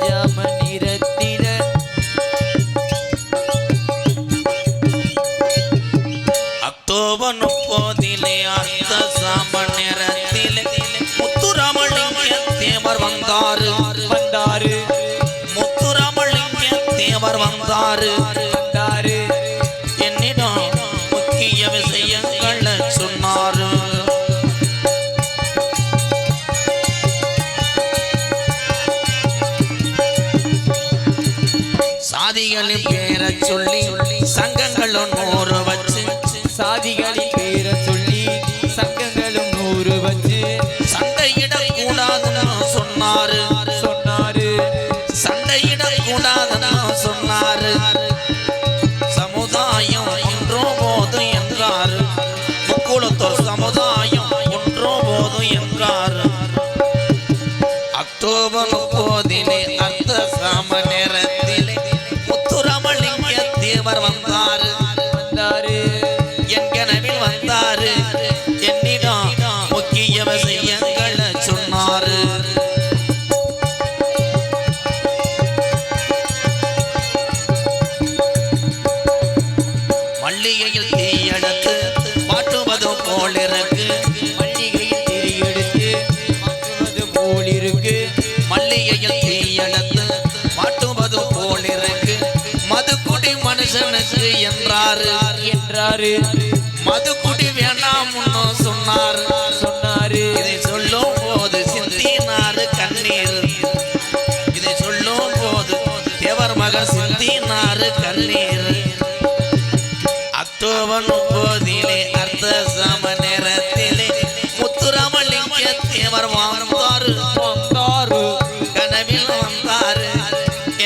ஜாம நிறத்தில October 30 அர்த்த சாம நேரத்திலே முத்துராமலிங்க தேவர் வந்தாரு முத்துராமலிங்க தேவர் வந்தாரு என்னிடம் முக்கிய விஷயங்களை சொன்னாரு. சாதிகளின் பேரை சொல்லி சங்கங்களும் 100 வச்சு சாதிகளின் பேரை சொல்லி சங்கங்களும் 100 வச்சு சண்டையிடக்கூடாதுன்னு சொன்னாரு சண்டையிடக்கூடாதுன்னு சொன்னாரு. சமுதாயம் ஒன்றோ போதும் என்றாரு. முக்குளத்தோர் சமுதாயம் ஒன்றோ போதும் என்றாரு. அக்டோபர் 30 அர்த்த சாம நேரத்திலே முத்துராமலிங்க தேவர் வந்தாரு என் கனவில் வந்தாரு. என்னிடம் முக்கிய விஷயங்களை சொன்னாரு. மல்லிகையில் தீயெடுத்து மாட்டுவது போல் இருக்கு மல்லிகையில் திரியெடுத்து மாற்றுவது போல் இருக்கு மல்லிகையில் தீயெடுத்து மாட்டுவது போல் இருக்கு. மதுக்குடி மனுஷனுக்கு என்றாரு மதுக்குடி வேண்டாம்னு சொன்னாரு. இதை சொல்லும் போது சிந்தினாரு கண்ணீர். இதை சொல்லும் போது தேவர் மகன் சிந்தினாரு கண்ணீர். அக்டோபர் 30 அர்த்த சாம நேரத்திலே முத்துராமலிங்க தேவர் வந்தாரு கனவில் வந்தாரு.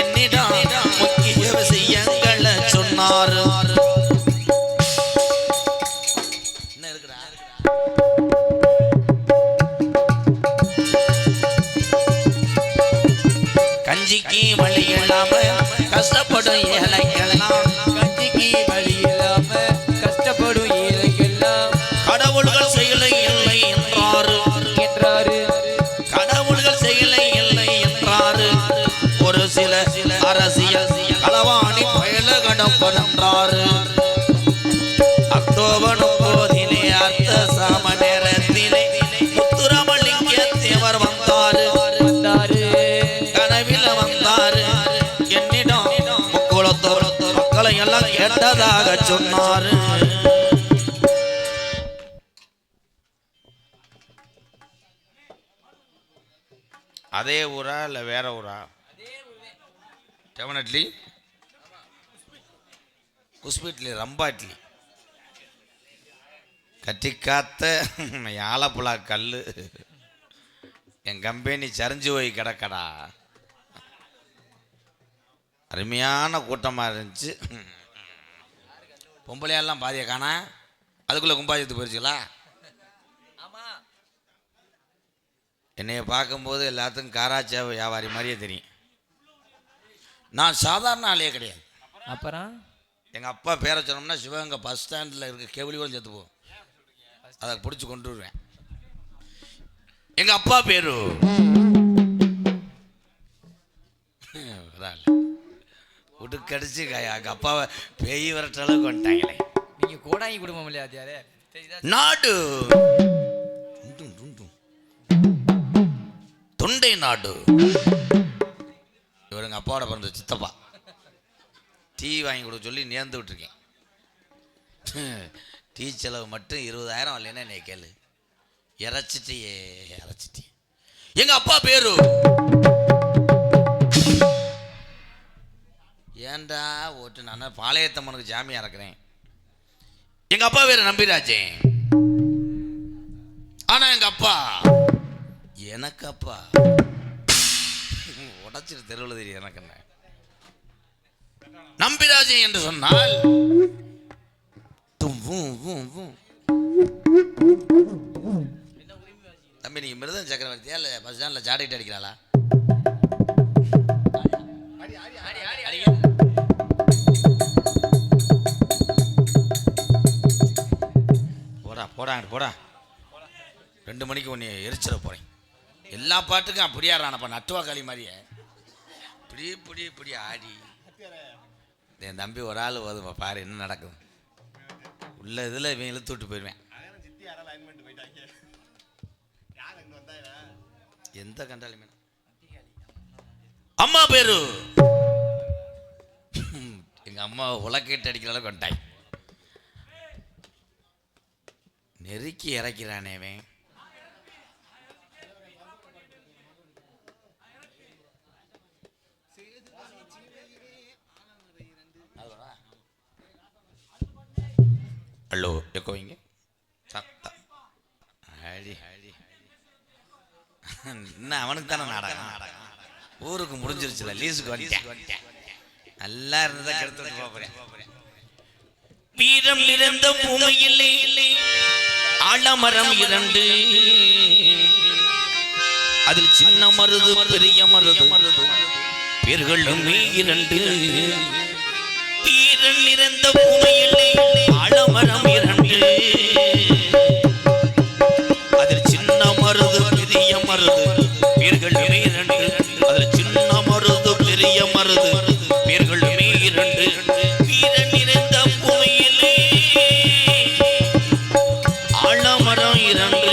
என்னிடம் முக்கிய விஷயங்களை சொன்னாரு. என்ன இருக்குடா கஞ்சிக்கு வழி இல்லாம கஷ்டப்படும் ஏழைகள்லாம் கடவுள்கள் செயலை இல்லை என்றாரு கடவுள்கள் செயலை இல்லை என்றாரு. ஒரு சில அரசியல் களவாணி பயலகடம் என்றாரு. அக்டோபர் 30 அர்த்த சாம நேரத்திலே முத்துராமலிங்க தேவர் வந்தாரு கனவில் வந்தாரு. என்னிடம் முக்குளத்தோர் மக்களை எல்லாம் கேட்டதாக சொன்னாரு. அதே ஊரா இல்லை வேற ஊரா? டெவனட்லி குஸ்பிட்லி ரம்பா இட்லி கட்டி காத்த ஆலப்புழா கல் என் கம்பெனி சரிஞ்சு போய் கிடக்கடா. அருமையான கூட்டமாக இருந்துச்சு. பொம்பளையெல்லாம் பாதியை காணா அதுக்குள்ளே கும்பாஜத்து போயிடுச்சுங்களா? என்னைய பார்க்கும்போது எல்லாத்துக்கும் காராச்சா வியாபாரி மாதிரியே தெரியும். நான் சாதாரண ஆளே கிடையாது. அப்புறம் எங்கள் அப்பா பேரை சொன்னோம்னா சிவகங்கை பஸ் ஸ்டாண்டில் இருக்க கேபிளி கூட செத்து போகும். அதை பிடிச்சி கொண்டு வருவேன். எங்கள் அப்பா பேரு உடுக்கடிச்சு எங்கள் அப்பாவை பேய் வரட்ட அளவுக்கு வந்துட்டாங்களே. நீங்கள் கோடாங்கி குடும்பம் இல்லையா? யாரு நாடு தொண்டை நாடு. இவர் எங்கள் அப்பாவோட பிறந்த சித்தப்பா. டீ வாங்கி கொடுக்க சொல்லி நேர்ந்து விட்டுருக்கேன். டீ செலவு மட்டும் 20,000 இல்லைன்னா என்னை கேளு. இறச்சிட்டியே. எங்கள் அப்பா பேரு ஏண்டா ஓட்டு நான் பாளையத்தம்மனுக்கு ஜாமியா இறக்குறேன். எங்கள் அப்பா பேரு நம்பிராஜே. ஆனால் எங்கள் அப்பா எனக்கு அப்பா உடச்சிரு தெருவில் தெரியும். எனக்கு என்ன நம்பிராஜன் என்று சொன்னால் தம்பி நீங்க மிருதம் சக்கரவர்த்தியா இல்லை பஸ் ஸ்டாண்டில் ஜாடிட்டு அடிக்கிறாளா? போடா போடா போடா 2 மணிக்கு ஒன்று எரிச்சிட போகிறேன். எல்லா பாட்டுக்கும் அப்படியாடுறானப்பா நட்டுவா களி மாதிரியே. இப்படி ஆடி என் தம்பி ஒரு ஆள் போதுமா பாரு என்ன நடக்குது உள்ள இதில் இவன் இழுத்து விட்டு போயிடுவேன். எந்த கண்டாலுமே அம்மா பேரு எங்க அம்மா உலக்கேட்டு அடிக்கிற அளவுக்கு கொண்டாய் நெருக்கி இறக்கிறானேவன். ஹலோ எக்கோ வைங்க. அடி அடி இன்னும் அவனுக்கு தானே நாடகம் ஊருக்கு முடிஞ்சிருச்சுல லீஸுக்கு வந்துட்டேன். நல்லா இருந்ததா கெடுத்து போறேன். வீரம் நிறைந்த பூமியில்லை ஆலமரம் 2 அதில் சின்ன மருது பெரிய மருது பேர்களும் 2 வீரம் நிறைந்த பூமியில்லை ஆலமரம் 2 அதில் சின்ன மருது பெரிய மருது பேர்களும் 2 அதில் சின்ன மருது பெரிய மருது பேர்களும் 2 வீரம் நிறைந்த பூமியில்லை ஆலமரம் 2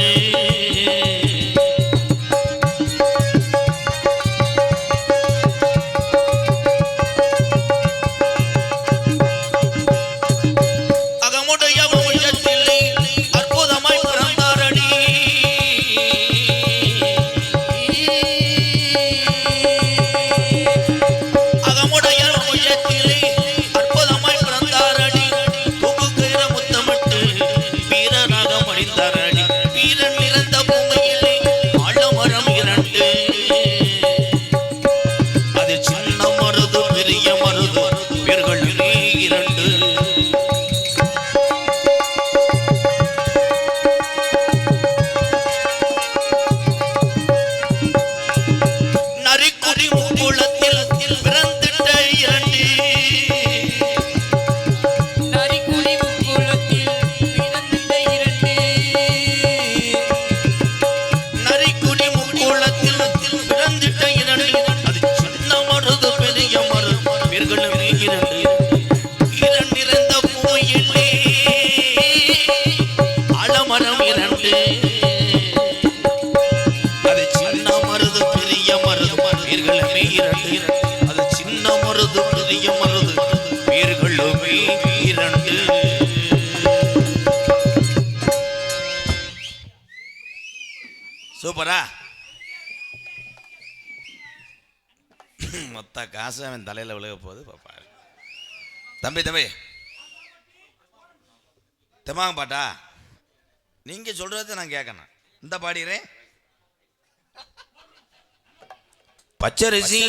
சூப்பரா மொத்த காசு அவன் தலையில விழுக போகுது பாப்பாரு. தம்பி தெம்மாங்க பாட்டா நீங்க சொல்றத நான் கேட்கணும். இந்த பாடிறேன் பச்சரிசி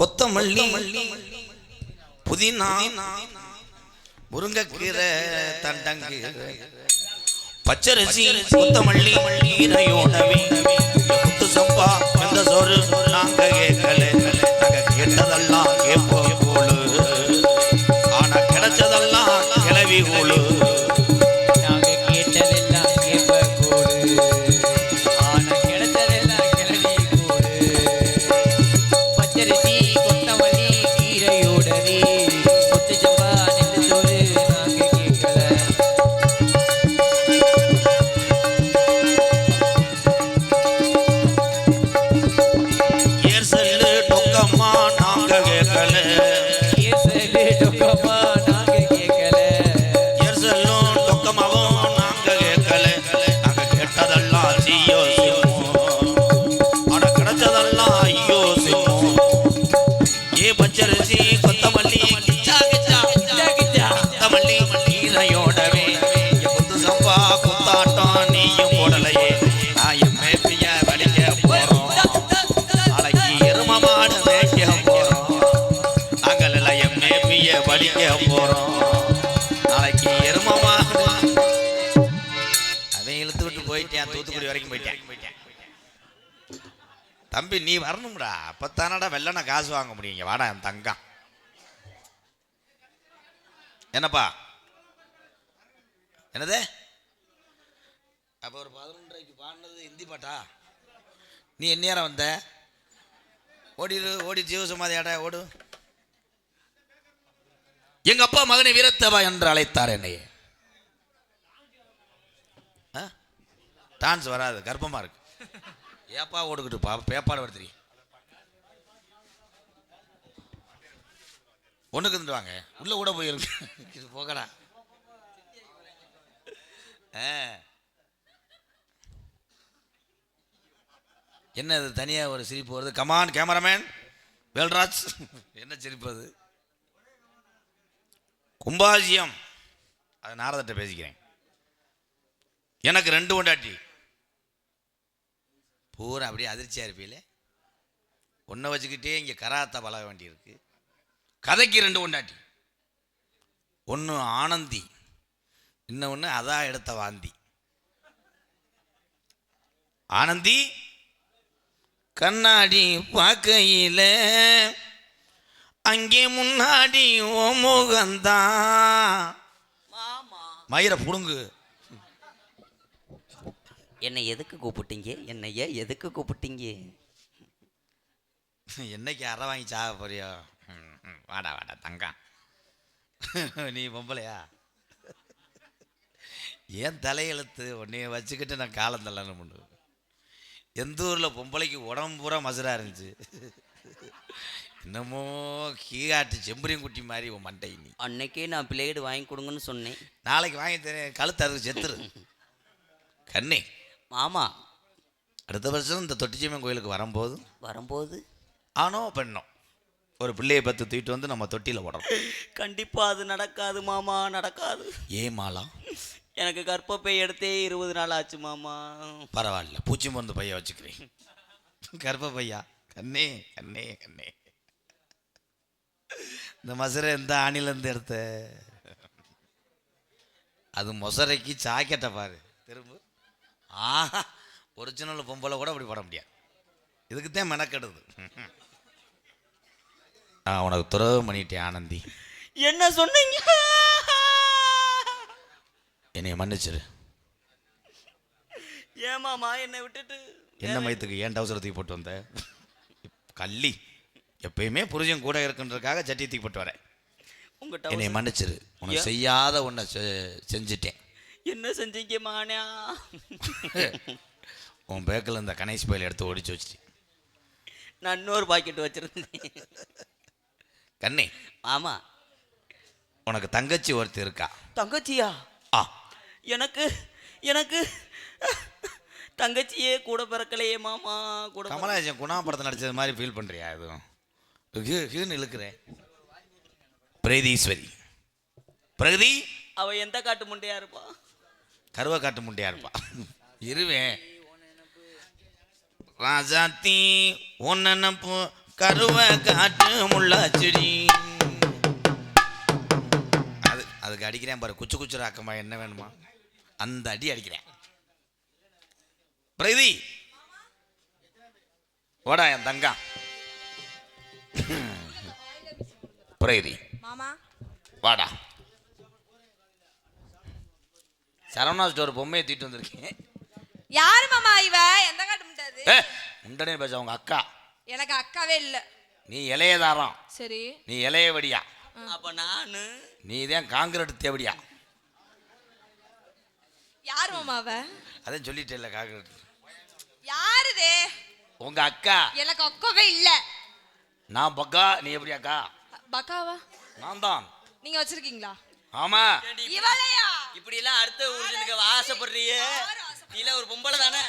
கொத்தமல்லி புதினா முருங்கைக்கீரை தண்டங்கீரை பச்சரிசி கொத்தமல்லி ஈரையோடவே முத்து சம்பா எந்த சோறு நாங்க கேட்கல நாங்க கேட்டதெல்லாம் கேட்போம் போலு ஆனா கிடைச்சதெல்லாம் கிளவி கூழு நாங்க கேட்டதெல்லாம் கேட்ப கூடு ஆனா கிடைச்சதெல்லாம் கிளவி கூடு பச்சரிசி கொத்தமல்லி கீரையோடவே முத்து சம்பா நெல்லு சோறு நாங்க கேட்கல ஏர்செல்லு டொக்கம்மா நாங்க கேட்கல ஏசலு டொக்கமா நாங்க கேட்கல ஏர்செல்லும் டொக்கமாவும் நாங்க கேட்கல நாங்க கேட்டதெல்லாம் ஐயோ ஆனா கிடைச்சதெல்லாம் ஐயோ ஏ பச்சரிசி கொத்தமல்லி கிச்சா கிச்சா கொத்தமல்லி ஈரையோடவே முத்து சம்பா குத்தாட்டம் நீயும் போடலையே நான் மேப்பிய வலிக்க போறோம் நாளைக்கு எரும மாடு மேய்க்க போறோம் அகல மேப்பிய வலிக்க போறோம் நாளைக்கு எரும மாடு அவன் இழுத்து விட்டு போயிட்டேன் தூத்துக்குடி வரைக்கும் போயிட்டேன். தம்பி நீ வரணும்டா அப்பத்தானடா வெள்ளன காசு வாங்க முடியுங்க வாடா என் தங்கம் என்னப்பா என்னது அப்போ ஒரு 11:30க்கு பாடினது ஹிந்தி பாட்டா நீ என்ன நேரம் வந்த ஓடிடு, ஓடி ஜீவசமாதி ஆட ஓடு. எங்க அப்பா மகனை வீரத்தவா என்று அழைத்தார் என்னையே. டான்ஸ் வராது, கர்ப்பமா இருக்கு. ஏப்பா ஓடுக்கிட்டு பேப்பாடு வருது. ஒண்ணுக்கு இருந்துவாங்க உள்ள கூட போயிருக்கு. இது போகடா. என்ன இது தனியா ஒரு சிரிப்பு வருது? கமான் கேமராமேன் வேல்ராஜ், என்ன சிரிப்பு அது? கும்பாசியம். அது நாரதட்ட பேசிக்கிறேன். எனக்கு 2 கொண்டாட்டி பூரா அப்படியே அதிர்ச்சியா இருப்பீங்களே. ஒன்றை வச்சுக்கிட்டே இங்கே கராத்தா பழக வேண்டியிருக்கு. கதைக்கு 2 கொண்டாட்டி. ஒன்று ஆனந்தி, இன்னொன்று அதான் எடுத்த வாந்தி. ஆனந்தி கண்ணாடி பார்க்கையில அங்கே முன்னாடி ஓ முகந்தான். மயிரை புடுங்கு. என்னை எதுக்கு கூப்பிட்டீங்க? என்னைய எதுக்கு கூப்பிட்டீங்க? என்னைக்கு அரை வாங்கி சாக போறியோ? வாடா வாடா தங்கம். நீ பொம்பளையா? ஏன் தலையெழுத்து உன்னைய வச்சுக்கிட்டு நான் காலம் தள்ளணும் பண்ணுவேன். எந்த ஊரில் பொம்பளைக்கு உடம்பு பூரா மசுரா இருந்துச்சு. என்னமோ கீழாட்டு செம்பரியும் குட்டி மாதிரி உன் மண்டை. நீ அன்னைக்கே நான் பிளேடு வாங்கி கொடுங்கன்னு சொன்னேன். நாளைக்கு வாங்கி தரேன். கழுத்து அதுக்கு செத்துரு கண்ணே. மாமா அடுத்த வருஷம் இந்த தொட்டிச்சியம்மன் கோயிலுக்கு வரும்போது ஆனோ பெண்ணோ ஒரு பிள்ளையை பத்து தூக்கிட்டு வந்து நம்ம தொட்டியில் போடுறோம். கண்டிப்பா அது நடக்காது மாமா, நடக்காது. ஏன் மாலா? எனக்கு கர்ப்பப்பை எடுத்தே 20 நாள் ஆச்சு மாமா. பரவாயில்ல, பூச்சி மருந்து பைய வச்சுக்கிறேன். கர்ப்ப பையா கண்ணே கண்ணே கண்ணே. இந்த மசுரை எந்த ஆணிலேருந்து எடுத்த? அது மொசரைக்கு சாக்கெட்டை பாரு திரும்ப. ஆஹா, ஒரிஜினல் பொம்பளை கூட அப்படி போட முடியாது. இதுக்குத்தான் மெனக்கெடுது. நான் உனக்கு துறவு பண்ணிட்டேன் ஆனந்தி. என்ன சொன்னீங்க? என்னைய மன்னிச்சிரு. ஏன் மாமா என்னை விட்டுட்டு? என்ன மயத்துக்கு ஏன் டவுசரத்துக்கு போட்டு வந்த? கள்ளி எப்பயுமே புருஷன் கூட இருக்குன்றதுக்காக சட்டி தூக்கி போட்டு வரேன். என்னை மன்னிச்சிரு. உனக்கு செய்யாத ஒன்றை செஞ்சுட்டேன். என்ன செஞ்சீங்க மானியா? உன் பேக்கில் இந்த கணேஷ் பையில எடுத்து ஒடிச்சு வச்சுட்டேன். நான் இன்னொரு பாக்கெட் வச்சிருந்தேன். கண்ணே ஆமா, உனக்கு தங்கச்சி ஒருத்தர் இருக்கா. தங்கச்சியா? எனக்கு எனக்கு தங்கச்சியே கூட பிறக்கலையே மாமா. கூட கமலஹாசன் குணா படத்தை நடிச்சது மாதிரி ஃபீல் பண்றியா? எதுவும் இழுக்கிறேன். பிரகதீஸ்வரி. பிரகதி அவ எந்த காட்டு முண்டையா இருப்பா? கருவ காட்டு முண்டையா இருப்பா. இருவேன் ராஜாத்தி ஒன்னப்பு கருவ காட்டு முள்ளாச்சுடி. அதுக்கு அடிக்கிறேன் பாரு. குச்சு குச்சு ராக்கமா என்ன வேணுமா அந்த அடி அடிக்கிறேன். பிரகதி ஓடா என் தங்கா. பிரகதி வாடா. சரவணா ஸ்டோர் பொம்மையை தூக்கிட்டு வந்திருக்கேன். யாரு மாமா இவ? எந்த காட்டு முட்டாது? முண்டனே பேச. அவங்க அக்கா. எனக்கு அக்காவே இல்ல. நீ இளையதாரம். சரி, நீ இளையவடியா? அப்ப நானு. நீ தான் காங்கிரட் தேவடியா? யாரு மாமா அவ? அதான் சொல்லிட்டே இல்ல காங்கிரட். யாருதே? உங்க அக்கா. எனக்கு அக்காவே இல்ல. நான் பக்கா, நீ எப்படி அக்கா? பக்காவா? நான் தான். நீங்க வச்சிருக்கீங்களா? ஆமா. இவளையா? இப்படி எல்லாம் அடுத்த ஊருக்கு ஆசைப்படுறியே. நீல ஒரு பொம்பளை தானே,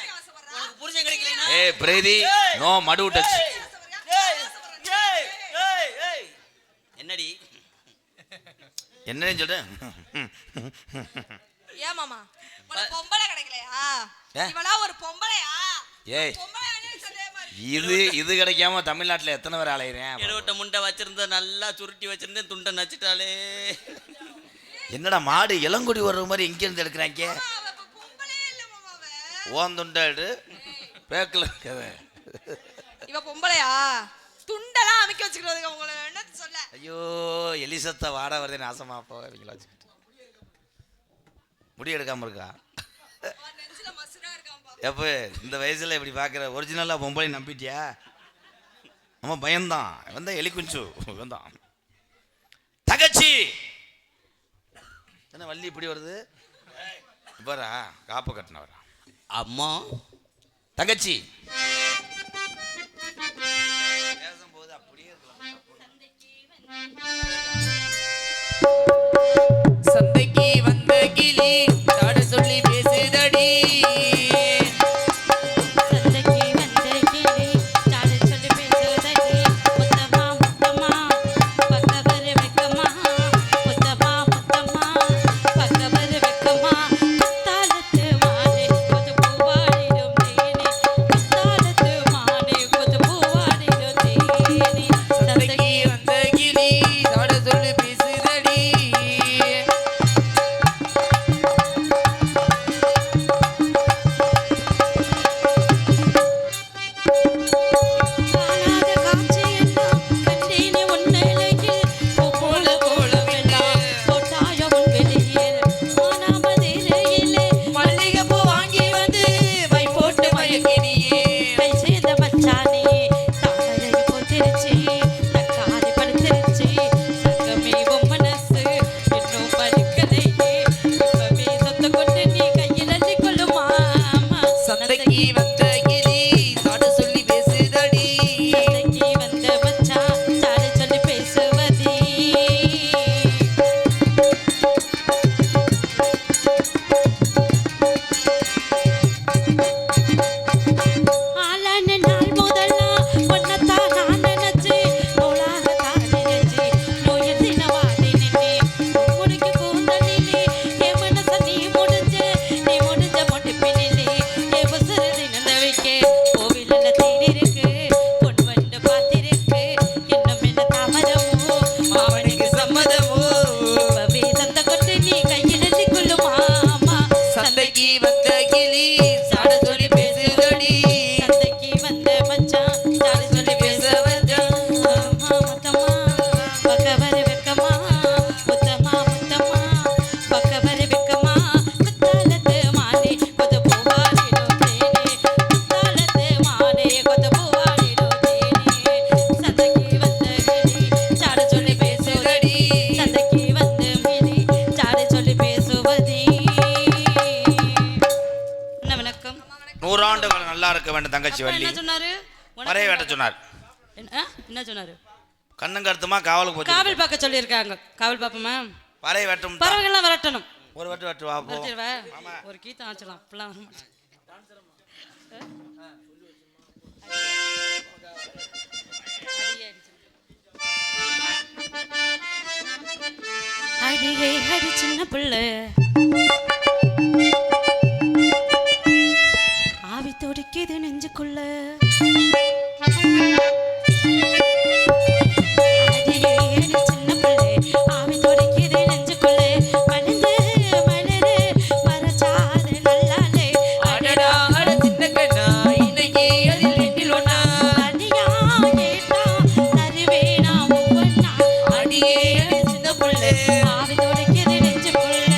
உனக்கு புருஷன் கிடைக்கலனா? ஏய் பிரேதி, நோ மடு டச். என்னடி என்னன்னு சொல்ற? ஏன் மாமா உனக்கு பொம்பளை கிடைக்கலையா? இவளா ஒரு பொம்பளையா? ஏய் இது கிடைக்காம தமிழ்நாட்டுல எத்தனை பேர் அலையிறேன். எடுவட்ட முண்டை வச்சிருந்த நல்லா சுருட்டி வச்சிருந்தேன், துண்டை நச்சிட்டாலே. என்னடா மாடு இளங்குடி வர்ற மாதிரி எங்க இருந்து எடுக்கிறாங்க? ஓன் துண்டாடு பேக்கல இருக்கவே. இவ பொம்பளையா? துண்டெல்லாம் அமைக்க வச்சுக்கிறதுக்கு உங்களை என்ன சொல்ல? ஐயோ எலிசத்த வாட வருதே நாசமா போவீங்களா? வச்சுக்கிட்டு முடி எடுக்காம இருக்கா? எப்போ இந்த வயசுல இப்படி பார்க்குற? ஒரிஜினலாக பொம்பளை நம்பிட்டியா? அவன் பயந்தான், வந்தான் எலி குஞ்சு வந்தான். தங்கச்சி என்ன வள்ளி இப்படி வருது பாரா, காப்பு கட்டினவரா. அம்மா தங்கச்சி பேசும்போது அப்படியே இருக்கலாம். சந்தைக்கு வந்த கிளி தாட சொல்லி பேசுதடி. சந்தைக்கு வந்த கிளி சாட சொல்லி பேசுதடி. முத்தமா முத்தமா பக்கவர் வெக்கமா, முத்தமா முத்தமா பக்கவர் வெக்கமா. குத்தாலத்து மானே கொது பூவாடிடும் தேனே, குத்தாலத்து மானே கொது பூவாடிடும் தேனே. சந்தைக்கு வந்த கிளி தாட சொல்லி பேசுதடி. காணாத காட்சியெல்லாம் கண்டேனே உன்னழகில், போல கோலமெல்லாம் போட்டாய உன் வெளியில். மானாமதுரையிலே மல்லிகைப்பூ வாங்கி வந்து வை போட்டு மயக்கினியே. கை சேர்ந்த மச்சானே தாமரை போத்திருச்சு, தக்காளி படுத்திருச்சு. தங்கமே உன் மனசு இன்னும் படுக்கலையே, இப்பவே சொந்த கொண்டு நீ கையில் அள்ளி கொள்ளுமா. சந்தைக்கு வந்த கிளி தாட சொல்லி பேசுதடி. சந்தைக்கு வந்த மச்சான் சாட சொல்லி பேசுவதே. ஆளான நாள் முதலாம் ஒன்னத்தான் நான் நினைச்சேன், நூலாகத்தான் நினைச்சேன், நோயில் தினவாடி நின்னேன். உனக்கு கூந்தலிலே என் மனச நீ முடிஞ்ச முடிப்பினிலே என் உசுரு தினந்த வைக்க கோவிலில் தேடிருக்கு, பொன் வண்டு பார்த்திருக்கு. இன்னும் என்ன தாமதமோ மாமனுக்கு சம்மதமோ. இப்பவே சந்த கொண்டு நீ கையில் அள்ளி கொள்ளுமாமா. சந்தைக்கு வந்த கிளி தாட சொல்லி பேசுதடி. சந்தைக்கு வந்த மச்சான் சாட சொல்லி பேசுவதே. முத்தமா முத்தமா பக்கவர் வெக்கமா, முத்தமா முத்தமா பக்கவர் வெக்கமா. குத்தாலத்து மானே கொத பூவாடிடும் தேனே, குத்தாலத்து மானே கொத பூவாடிடும் தேனே. சந்தைக்கு வந்த கிளி சாட சொல்லி பேசுதடி. சந்தைக்கு வந்த கிளி சாட சொல்லி பேசுவதே. என்ன வணக்கம். 100 ஆண்டுகள் நல்லா இருக்க வேண்டும் தங்கச்சி அப்பா வள்ளி. என்ன சொன்னாரு? பறைய வெட்ட சொன்னார். என்ன சொன்னாரு? கண்ணும் கருத்துமா காவலுக்கு போச்சு. காவல் பார்க்க சொல்லியிருக்காங்க. காவல் பார்ப்போமா? பறைய வெட்டும் பறவைகள்லாம் விரட்டணும். ஒரு வெட்டு வெட்டு வா போ. விரட்டிடுவா? ஒரு கீதம் ஆச்சலாம் அப்பெல்லாம் வர மாட்டேன். அடியே அடி சின்ன பிள்ளை ஆவி துடிக்குது நெஞ்சுக்குள்ள. அடியே அடி சின்ன பிள்ளை ஆவி துடிக்குது நெஞ்சுக்குள்ள. மலர்ந்து மலரு மரச்சாத நல்லாலே. அடடா அட சின்ன கண்ணா இன்னைக்கு அதில் நெட்டில் ஒண்ணா. தனியா கேட்டா தருவேனா ஒவ்வொன்னா. அடியே அடி சின்ன புள்ள. ஆவி துடிக்குது நெஞ்சுக்குள்ள.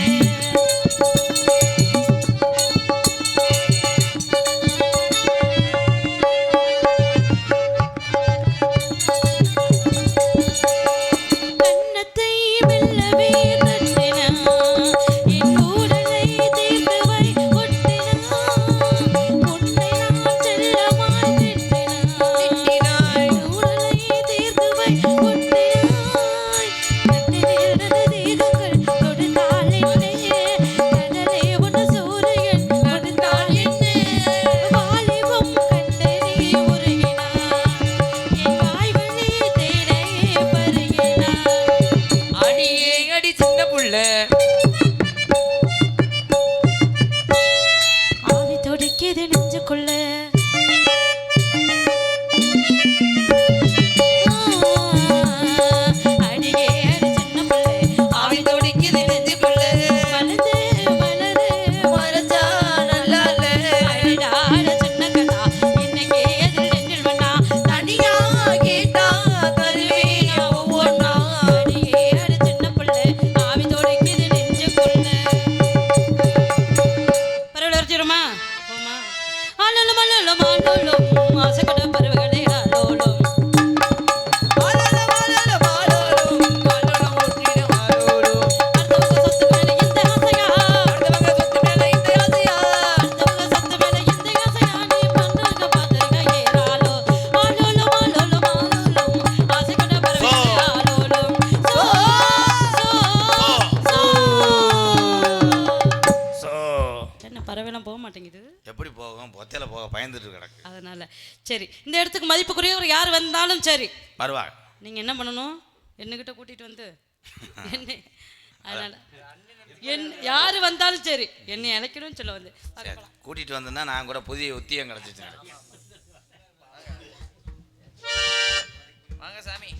இது? எப்படி போகும்? பொத்தையில போக பயந்துட்டு கிடக்கு. அதனால சரி, இந்த இடத்துக்கு மதிப்புக்குரியவர் யார் வந்தாலும் சரி வருவாங்க. நீங்க என்ன பண்ணணும்? என்னகிட்ட கூட்டிட்டு வந்து என்ன, அதனால யாரு வந்தாலும் சரி என்னை அழைக்கணும்னு சொல்ல வந்து கூட்டிட்டு வந்தேன்னா நான் கூட புதிய உத்தியம் கிடைச்சிச்சு. வாங்க சாமி.